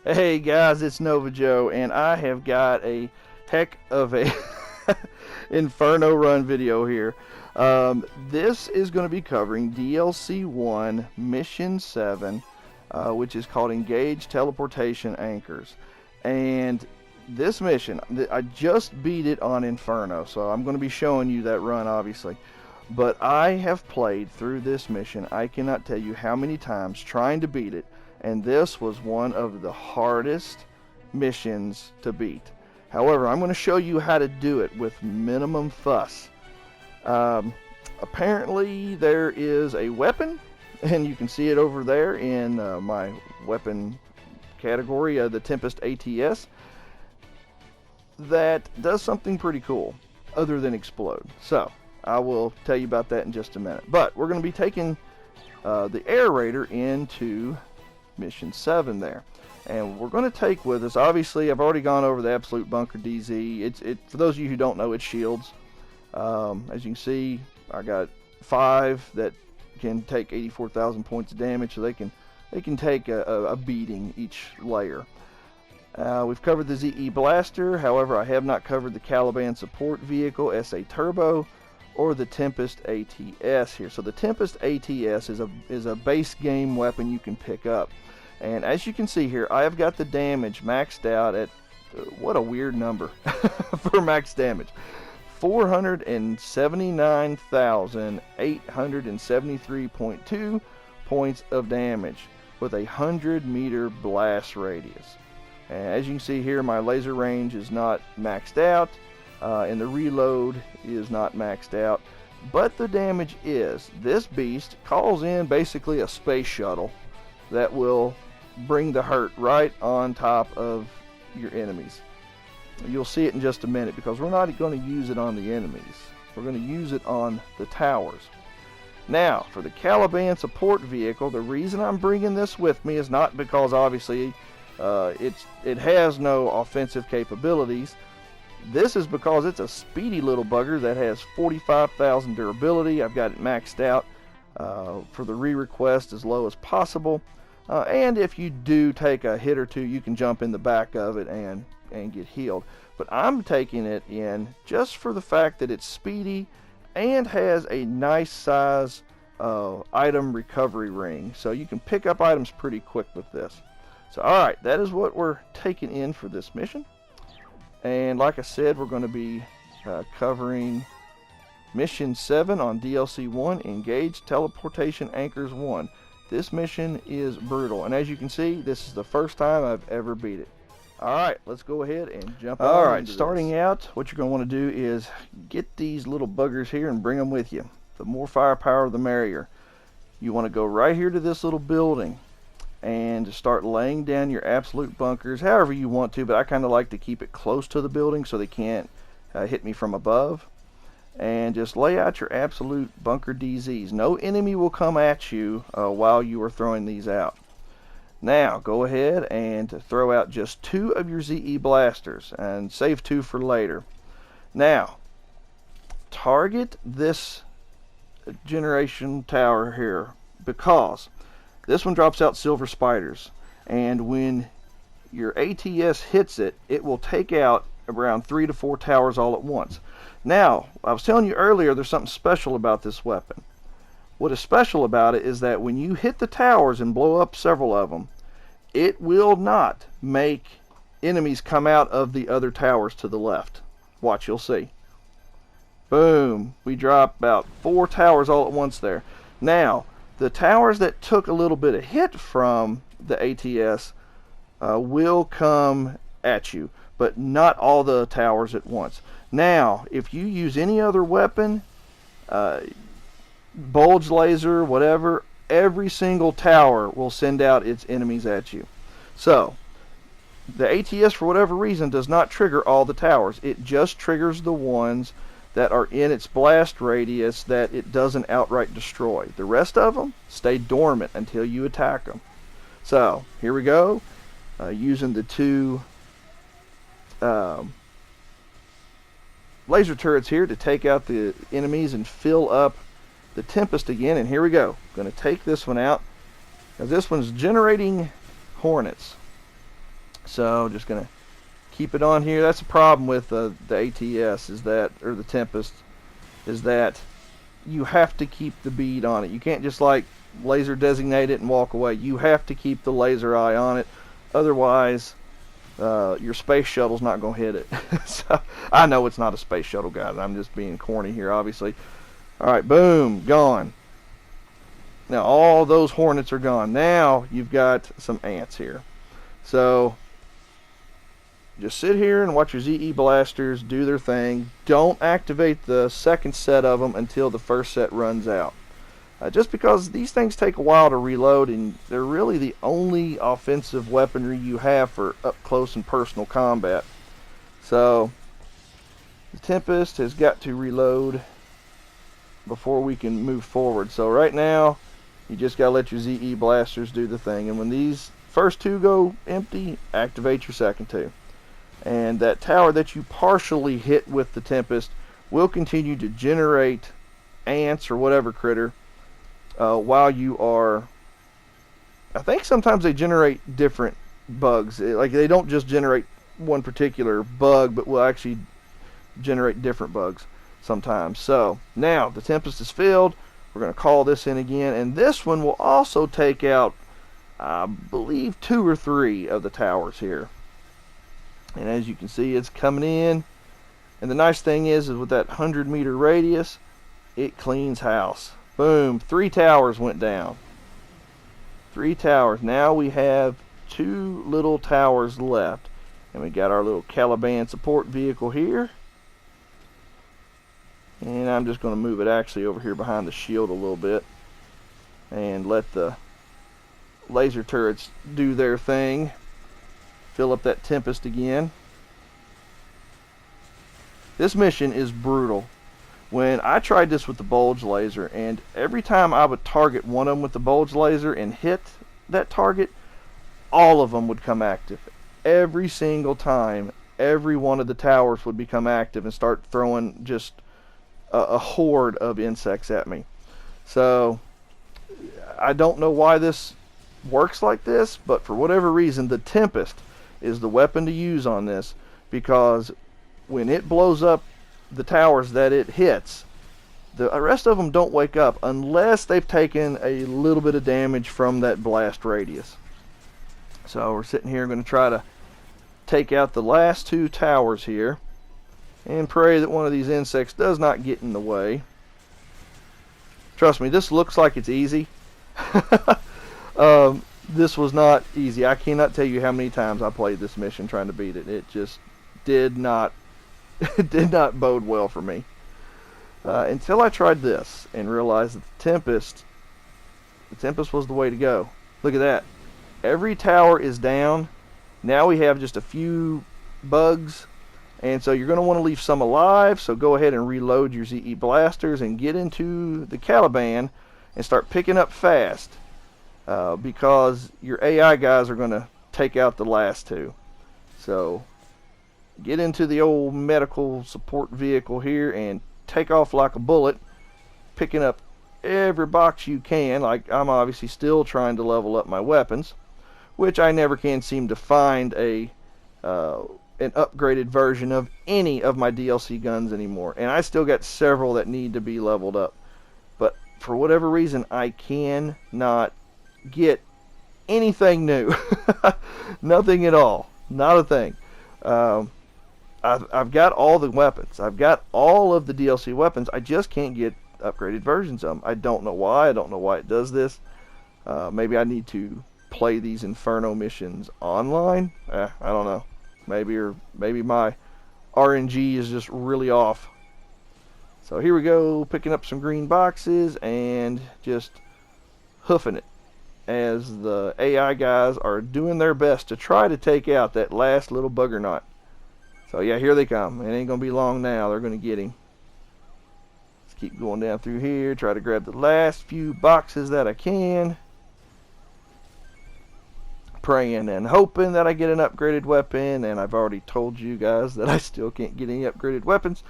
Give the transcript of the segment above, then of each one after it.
Hey guys, it's Nova Joe, and I have got a heck of a Inferno run video here. This is going to be covering DLC 1, Mission 7, which is called Engage Teleportation Anchors. And this mission, I just beat it on Inferno, so I'm going to be showing you that run, obviously. But I have played through this mission, I cannot tell you how many times, trying to beat it. And this was one of the hardest missions to beat. However, I'm going to show you how to do it with minimum fuss. Apparently there is a weapon, and you can see it over there in my weapon category, the Tempest ATS, that does something pretty cool other than explode. So I will tell you about that in just a minute. But we're going to be taking the Air Raider into Mission 7 there, and we're going to take with us, obviously I've already gone over the Absolute Bunker DZ. For those of you who don't know, it's shields. As you can see, I got 5 that can take 84,000 points of damage, so they can take a beating each layer. We've covered the ZE Blaster, however I have not covered the Caliban Support Vehicle SA Turbo or the Tempest ATS here. So the Tempest ATS is a base game weapon you can pick up. And as you can see here, I have got the damage maxed out at, what a weird number for max damage, 479,873.2 points of damage with a 100-meter blast radius. And as you can see here, my laser range is not maxed out, and the reload is not maxed out, but the damage is. This beast calls in basically a space shuttle that will bring the hurt right on top of your enemies. You'll see it in just a minute, because we're not going to use it on the enemies. We're going to use it on the towers. Now, for the Caliban Support Vehicle, the reason I'm bringing this with me is not because obviously it has no offensive capabilities. This is because it's a speedy little bugger that has 45,000 durability. I've got it maxed out for the re-request as low as possible. And if you do take a hit or two, you can jump in the back of it and get healed. But I'm taking it in just for the fact that it's speedy and has a nice size item recovery ring. So you can pick up items pretty quick with this. So alright, that is what we're taking in for this mission. And like I said, we're going to be covering Mission 7 on DLC 1, Engage Teleportation Anchors 1. This mission is brutal, and as you can see, this is the first time I've ever beat it. Alright, let's go ahead and jump on. Alright, starting out, what you're going to want to do is get these little buggers here and bring them with you. The more firepower, the merrier. You want to go right here to this little building and start laying down your absolute bunkers however you want to, but I kind of like to keep it close to the building so they can't hit me from above. And just lay out your absolute bunker DZs. No enemy will come at you while you are throwing these out. Now go ahead and throw out just 2 of your ZE blasters and save 2 for later. Now target this generation tower here, because this one drops out silver spiders, and when your ATS hits it, it will take out around 3 to 4 towers all at once. Now, I was telling you earlier, there's something special about this weapon. What is special about it is that when you hit the towers and blow up several of them, it will not make enemies come out of the other towers to the left. Watch, you'll see. Boom. We drop about 4 towers all at once there. Now, the towers that took a little bit of hit from the ATS will come at you, but not all the towers at once. Now, if you use any other weapon, bulge laser, whatever, every single tower will send out its enemies at you. So, the ATS, for whatever reason, does not trigger all the towers. It just triggers the ones that are in its blast radius that it doesn't outright destroy. The rest of them stay dormant until you attack them. So, here we go. Using the 2 laser turrets here to take out the enemies and fill up the Tempest again. And here we go. I'm going to take this one out, because this one's generating hornets. So just gonna keep it on here. That's the problem with the ATS is that, or the Tempest, is that you have to keep the bead on it. You can't just like laser designate it and walk away. You have to keep the laser eye on it. Otherwise, your space shuttle's not going to hit it. So, I know it's not a space shuttle, guys. I'm just being corny here, obviously. Alright, boom, gone. Now, all those Hornets are gone. Now, you've got some ants here. So, just sit here and watch your ZE blasters do their thing. Don't activate the second set of them until the first set runs out. Just because these things take a while to reload, and they're really the only offensive weaponry you have for up close and personal combat. So, the Tempest has got to reload before we can move forward. So right now, you just gotta let your ZE blasters do the thing. And when these first two go empty, activate your second two. And that tower that you partially hit with the Tempest will continue to generate ants or whatever critter while you are... I think sometimes they generate different bugs. Like, they don't just generate one particular bug, but will actually generate different bugs sometimes. So, now the Tempest is filled. We're going to call this in again. And this one will also take out, I believe, 2 or 3 of the towers here. And as you can see, it's coming in. And the nice thing is with that 100-meter radius, it cleans house. Boom, 3 towers went down. 3 towers. Now we have 2 little towers left. And we got our little Caliban support vehicle here. And I'm just going to move it actually over here behind the shield a little bit. And let the laser turrets do their thing. Fill up that Tempest again. This mission is brutal. When I tried this with the bulge laser, and every time I would target one of them with the bulge laser and hit that target, all of them would come active. Every single time, every one of the towers would become active and start throwing just a horde of insects at me. So, I don't know why this works like this, but for whatever reason, the Tempest is the weapon to use on this, because when it blows up the towers that it hits, the rest of them don't wake up unless they've taken a little bit of damage from that blast radius. So we're sitting here going to try to take out the last 2 towers here and pray that one of these insects does not get in the way. Trust me, this looks like it's easy. This was not easy. I cannot tell you how many times I played this mission trying to beat it. It just did not bode well for me. Until I tried this and realized that the Tempest was the way to go. Look at that. Every tower is down. Now we have just a few bugs. And so you're going to want to leave some alive. So go ahead and reload your ZE blasters and get into the Caliban and start picking up fast. Because your AI guys are going to take out the last 2. So get into the old medical support vehicle here and take off like a bullet, picking up every box you can. Like, I'm obviously still trying to level up my weapons, which I never can seem to find an upgraded version of any of my DLC guns anymore. And I still got several that need to be leveled up, but for whatever reason I cannot get anything new. Nothing at all. Not a thing. I've got all the weapons. I've got all of the DLC weapons. I just can't get upgraded versions of them. I don't know why. I don't know why it does this. Maybe I need to play these Inferno missions online. I don't know. Maybe my RNG is just really off. So here we go, picking up some green boxes and just hoofing it as the AI guys are doing their best to try to take out that last little buggernaut. So yeah, here they come. It ain't gonna be long now. They're gonna get him. Let's keep going down through here. Try to grab the last few boxes that I can. Praying and hoping that I get an upgraded weapon. And I've already told you guys that I still can't get any upgraded weapons.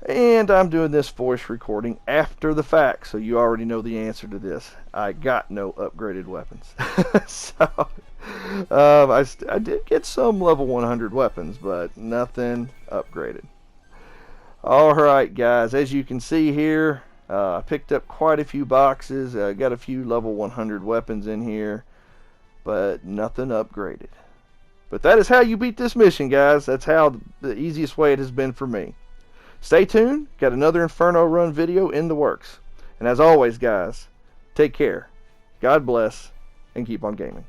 And I'm doing this voice recording after the fact, so you already know the answer to this. I got no upgraded weapons. So, I did get some level 100 weapons, but nothing upgraded. Alright guys, as you can see here, I picked up quite a few boxes. Got a few level 100 weapons in here, but nothing upgraded. But that is how you beat this mission, guys. That's how the easiest way it has been for me. Stay tuned. Got another Inferno run video in the works. And as always, guys, take care. God bless, and keep on gaming.